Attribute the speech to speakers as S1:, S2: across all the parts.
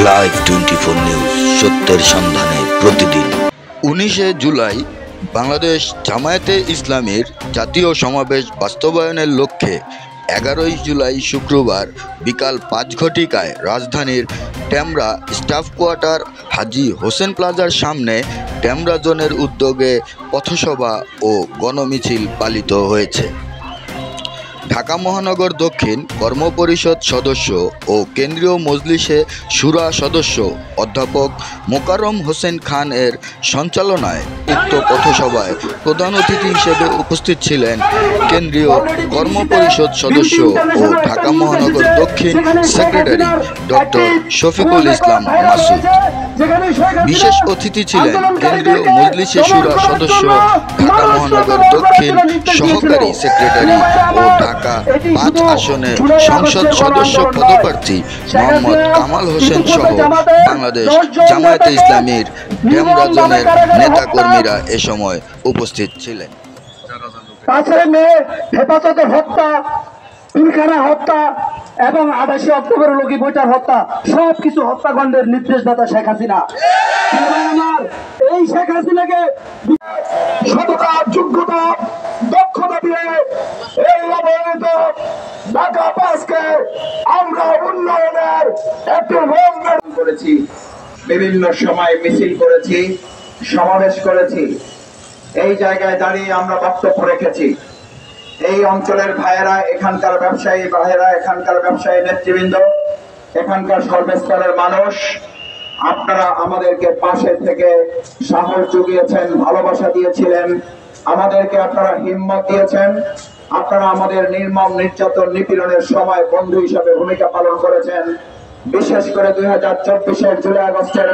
S1: Live 24 news, সত্যের সন্ধানে প্রতিদিন। 19 জুলাই বাংলাদেশ জামায়াতে ইসলামীর জাতীয় সমাবেশ বাস্তবায়নের লক্ষ্যে 11 জুলাই শুক্রবার বিকাল 5 ঘটিকায় রাজধানীর টেমরা স্টাফ কোয়ার্টার হাজী হোসেন প্লাজার সামনে টেমরা জোনের উদ্যোগে পথসভা ও গণমিছিল পালিত হয়েছে। ঢাকা মহানগর দক্ষিণ কর্মপরিষদ সদস্য ও কেন্দ্রীয় মজলিসে শুরা সদস্য অধ্যাপক মোকাররম হোসেন খান এর সঞ্চালনায় উক্ত পথসভায় প্রধান অতিথি হিসেবে উপস্থিত ছিলেন কেন্দ্রীয় কর্মপরিষদ সদস্য ও ঢাকা মহানগর দক্ষিণ সেক্রেটারি ডক্টর শফিকুল ইসলাম মাসুদ। বিশেষ অতিথি ছিলেন কেন্দ্রীয় মজলিসে শুরা সদস্য ঢাকা মহানগর দক্ষিণ সহকারী সেক্রেটারি ও ঢাকা 5 আসনের সংসদ সদস্য পদপ্রার্থী মোহাম্মদ কামাল হোসেন সহ বাংলাদেশ জামায়াতে ইসলামীর টেমরা জোনের নেতাকর্মীরা এ সময় উপস্থিত ছিলেন।
S2: 5 মে হেফাজতে হত্যা, পিলখানা হত্যা এবং 28 অক্টোবর লগি বইটার হত্যা, সবকিছু হত্যাকাণ্ডের নির্দেশদাতা শেখ হাসিনা। আমার এই শেখ হাসিনাকে সততা, যোগ্যতা, দক্ষতা দিয়ে এই অবহেলিত ঢাকা 5কে আমরা উন্নয়নের একটি রোডম্যাপ করেছি। বিভিন্ন সময় মিছিল করেছি, সমাবেশ করেছি। এই জায়গায় দাঁড়িয়ে আমরা বক্তব্য রেখেছি। এই অঞ্চলের ভাইয়েরা, এখানকার ব্যবসায়ী ভাইয়েরা, এখানকার ব্যবসায়ী নেতৃবৃন্দ, এখানকার সর্বস্তরের মানুষ, আপনারা আমাদেরকে পাশে থেকে সাহস জুগিয়েছেন, ভালোবাসা দিয়েছিলেন, আমাদেরকে আপনারা হিম্মত দিয়েছেন। আপনারা আমাদের নির্মম নির্যাতন নিপীড়নের সময় বন্ধু হিসাবে ভূমিকা পালন করেছেন। বিশেষ করে 2024-এর জুলাই আগস্টের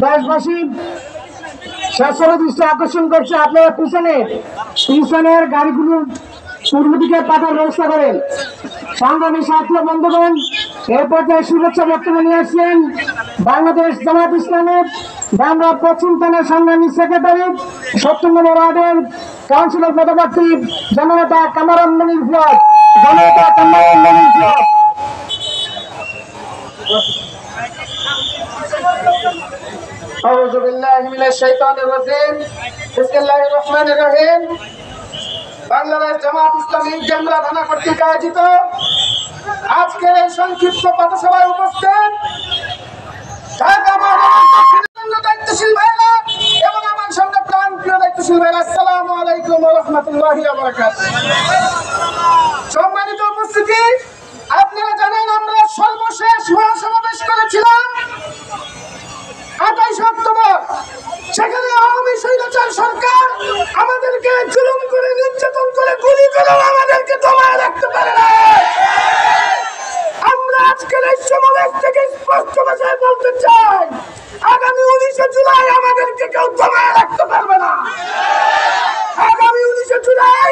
S2: দেশবাসী শাসনের দৃষ্টি আকর্ষণ করছে, আপনারা পিছনের গাড়িগুলো পূর্ব দিকে পাঠার ব্যবস্থা করেন। সংগ্রামী সাথী বন্ধুগণ, এর পর্যায়ে শুভেচ্ছা বক্তব্য নিয়ে আসছেন বাংলাদেশ জামায়াত ইসলামের ঢাকা পশ্চিম থানার সংগ্রামী সেক্রেটারি 70 নম্বর ওয়ার্ডের কাউন্সিলর পদপ্রার্থী জননেতা কামারুল মনির ফুয়াদ। আউযু বিল্লাহি মিনাশ শাইতানির রাজিম। বিসমিল্লাহির রহমানির রহিম। বাংলাদেশ জামায়াত ইসলামী টেমরা থানা কর্তৃক আয়োজিত আজকের এই সংক্ষিপ্ত পথসভায় উপস্থিত ঢাকা মহানগর দায়িত্বশীল ভাইরা এবং আমার সঙ্গে প্রাণপ্রিয় দায়িত্বশীল ভাইরা, আসসালামু আলাইকুম ওয়া রাহমাতুল্লাহি ওয়া বারাকাতুহু। সম্মানিত উপস্থিতি, আপনারা জানেন আমরা সর্বশেষ মহাসমাবেশ করেছিলাম 28 অক্টোবর। সেখানে আওয়ামী স্বৈরাচার সরকার আমাদেরকে জুলুম করে, নির্যাতন করে, গুলি করে আমাদেরকে দমায় রাখতে পারে না। আমরা আজকের এই সমাবেশ থেকে স্পষ্ট ভাষায় বলতে চাই, আগামী 19 জুলাই আমাদেরকে কেউ দমায় রাখতে পারবে না। আগামী 19 জুলাই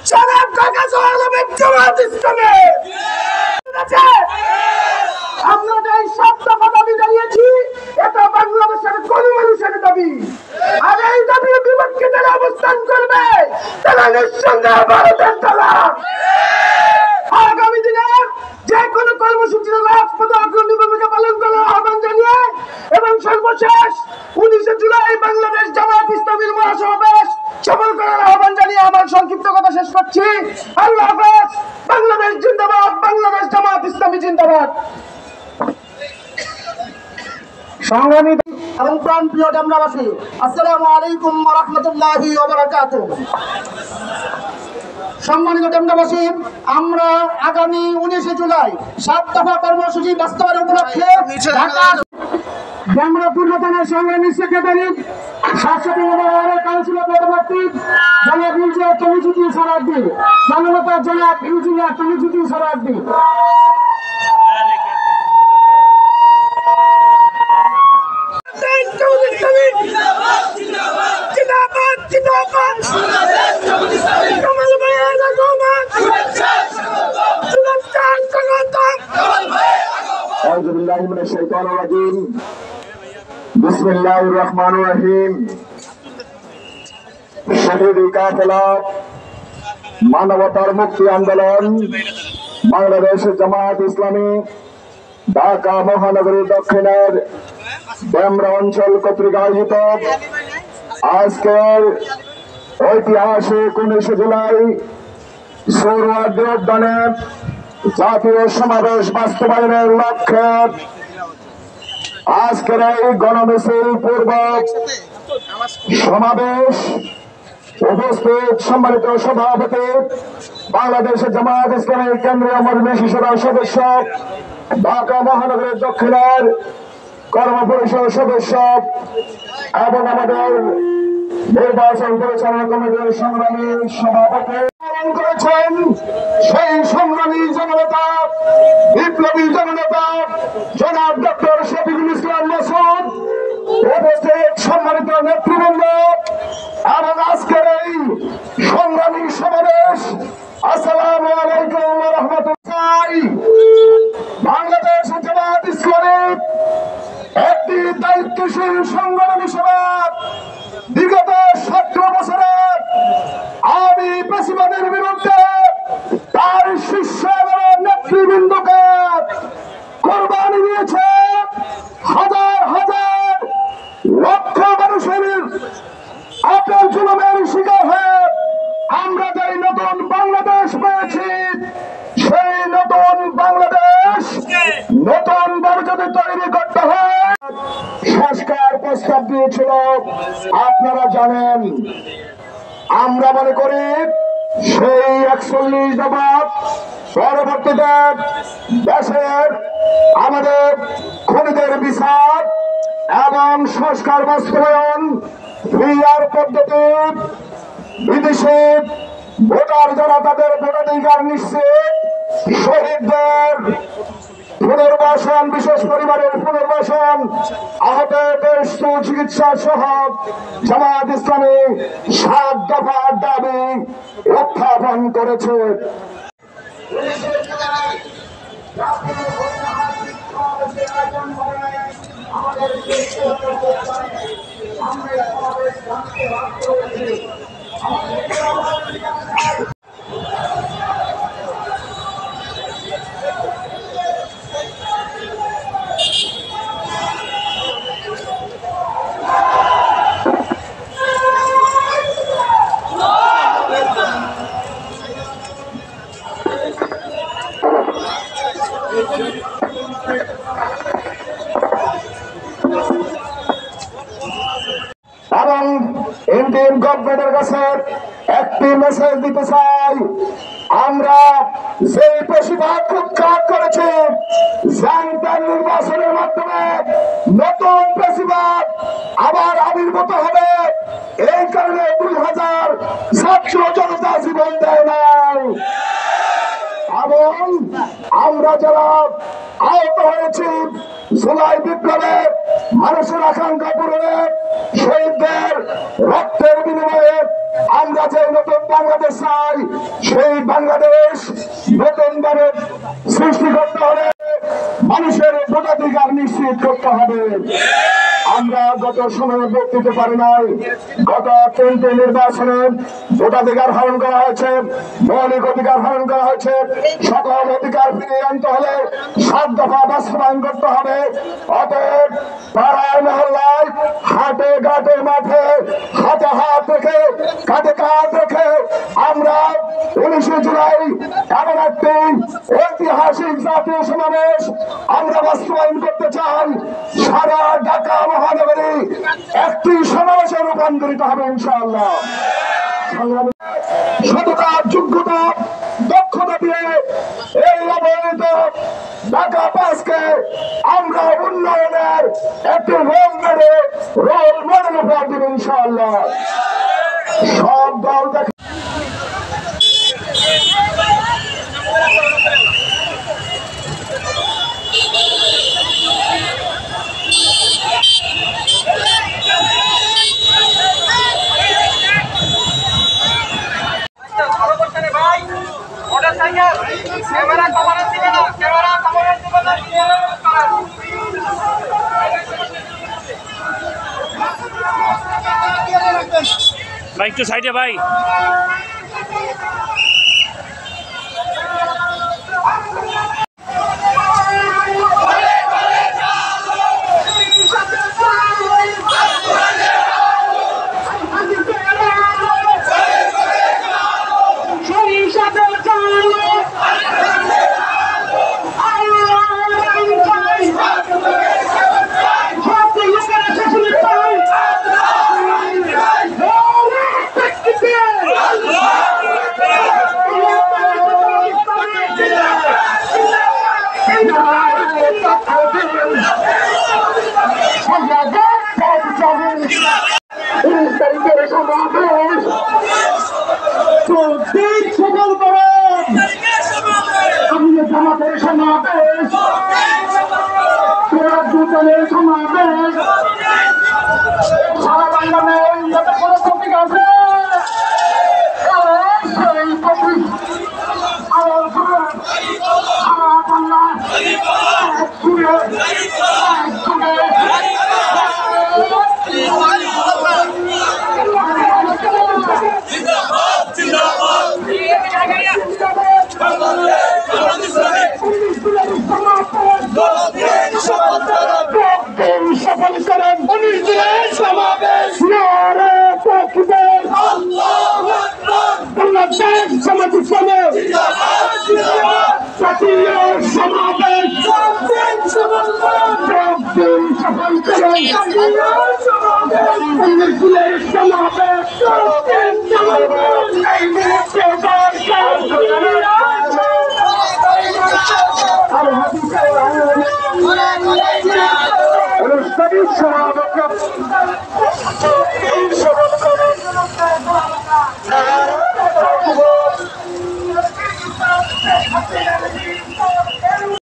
S2: সারা ঢাকা শহর হবে জামায়াত ইসলামী। আমরা যে সব দাবি জানিয়েছি, এটা বাংলাদেশের কোন মানুষের দাবি। আর এই দাবির বিপক্ষে যারা অবস্থান করবে তারা নিঃসন্দেহে ভারতের দলা। আগামী দিনে যে কোনো কর্মসূচির রাজপথে অগ্রণী ভূমিকা পালন করার আহ্বান জানিয়ে এবং সর্বশেষ 19 জুলাই বাংলাদেশ জামায়াত ইসলামীর মহাসমাবেশ সফল করার আহ্বান জানিয়ে আমার সংক্ষিপ্ত কথা শেষ করছি। আল্লাহ হাফেজ। বাংলাদেশ জিন্দাবাদ, বাংলাদেশ জামায়াত ইসলামী জিন্দাবাদ। সংগ্রামী এবং প্রাণপ্রিয় টেমরাবাসী, আসসালামু আলাইকুম ওয়া রাহমাতুল্লাহি ওয়া বারাকাতুহু। সম্মানিত টেমরাবাসী, আমরা আগামী 19 জুলাই 7 দফা কর্মসূচি বাস্তবায়ন উপলক্ষে ঢাকা টেমরা পূর্ব থানার সংগ্রামী সেক্রেটারি 700 নম্বর ওয়ার্ডের কাউন্সিলর পদপ্রার্থী জনাব ইঞ্জিনিয়ার তমিজুদ্দিন সরার্দি, জননেতা জনাব ইঞ্জিনিয়ার তমিজুদ্দিন সরার্দি। জিন্দাবাদ, বিসমিল্লাহির রহমানির রহিম। শহীদ কাফেলা মানবতার মুক্তি আন্দোলন বাংলাদেশ জামায়াত ইসলামী ঢাকা মহানগরী দক্ষিণের ডেমরা অঞ্চল কর্তৃক আয়োজিত আজকের ঐতিহাসিক 19 জুলাই সৌরওয়ার্দী উদ্যানে জাতীয় সমাবেশ বাস্তবায়নের লক্ষ্যে আজকের এই গণমিছিল পূর্বক সমাবেশ উপস্থিত সম্মানিত সভাপতি বাংলাদেশ জামায়াত ইসলামী কেন্দ্রীয় মজলিস সদস্য ঢাকা মহানগরের দক্ষিণের কর্মপরিষদ সদস্য এবং আমাদের নির্বাচন পরিচালনা কমিটির সংগ্রামী সভাপতি পালন করেছেন সেই সংগ্রামী জননেতা বিপ্লবী জননেতা জনাব ডক্টর শফিকুল ইসলাম মাসুদ। উপস্থিত সম্মানিত নেতৃবৃন্দ এবং আজকের এই সংগ্রামী সমাবেশ, আসসালামু আলাইকুম ওয়া রাহমাতুল্লাহ। বাংলাদেশ জামায়াত ইসলামী একটি দায়িত্বশীল সংগঠন হিসেবে বিগত 17 বছরে আওয়ামী ফ্যাসিবাদের বিরুদ্ধে তার শীর্ষ নেতৃবৃন্দকে কোরবানি দিয়েছে। হাজার হাজার লক্ষ মানুষের আপনার জুলুমের শিকার হয়ে আমরা যে নতুন বাংলাদেশ পেয়েছি, সেই নতুন বাংলাদেশ নতুন ভাবে যদি তৈরি করতে হয় সংস্কার প্রস্তাব দিয়েছিল। আপনারা জানেন, আমরা মনে করি সেই 41 দফা পরবর্তীতে দেশের আমাদের খুনিদের বিচার এবং সংস্কার বাস্তবায়ন, ক্রিয়ার পদ্ধতি, বিদেশে ভোটার যারা তাদের ভোটাধিকার নিশ্চিত, শহীদদের পুনর্বাসন, বিশেষ পরিবারের পুনর্বাসন, আহতদের সুচিকিৎসা সহ জামায়াত ইসলামী 7 দফার দাবি উত্থাপন করেছে। এবং ইন্ডিয়ান গভর্নমেন্টের কাছে একটি মেসেজ দিতে চাই, আমরা যে বেশিরভাগ উৎখাত করেছি জান্তার নির্বাচনের মাধ্যমে নতুন বেশিরভাগ আবার আবির্ভূত হবে। এই কারণে 2000 ছাত্র জনতা জীবন দেয় নাই এবং আমরা যারা আহত হয়েছি জুলাই বিপ্লবে মানুষের আকাঙ্ক্ষা পূরণে শহীদদের রক্তের বিনিময়ে আমরা যে নতুন বাংলাদেশ চাই, সেই বাংলাদেশ নতুন ভাবে সৃষ্টি করতে হবে, মানুষের ভোটাধিকার নিশ্চিত করতে হবে। আমরা গত সময়ে ভোট দিতে পারি নাই, গত 3টি নির্বাচনে ভোটাধিকার হরণ করা হয়েছে, মৌলিক অধিকার হরণ করা হয়েছে। সকল অধিকার ফিরিয়ে আনতে হলে 7 দফা বাস্তবায়ন করতে হবে। অতএব পাড়ায় মহল্লায়, হাটে ঘাটে মাঠে হাতে হাত রেখে কাঁধে কাঁধ রেখে আমরা 19 জুলাই এমন একটি ঐতিহাসিক জাতীয় সমাবেশ আমরা বাস্তবায়ন করতে চাই। সারা ঢাকা মহানগরী একটি সমাবেশে রূপান্তরিত হবে ইনশাআল্লাহ। সততা, যোগ্যতা, দক্ষতা দিয়ে এই অবহেলিত ঢাকা 5কে আমরা উন্নয়নের একটি রোল মডেল উপহার দেব ইনশাআল্লাহ। সব দল দেখে
S3: ক্যামেরা কভার দিবে না, ক্যামেরা কভার দিবে না।
S4: ভাই একটু সাইডে ভাই।
S2: জামাতের সমাবেশ, সমাবেশ সারা বাংলাদেশে যাতে কোনো প্রতীক আছে সেই প্রতীক আমার সারা বাংলা এক সুরে এক সুরে সফল করেন 19 দিনের সমাবেশ। নারে তাকবীর, আল্লাহু আকবার। বাংলাদেশ জামাত ইসলামী জাতীয় সমাবেশ সফল করেন। 19 দিনের সমাবেশ অনুষ্ঠানিক সমাবেশ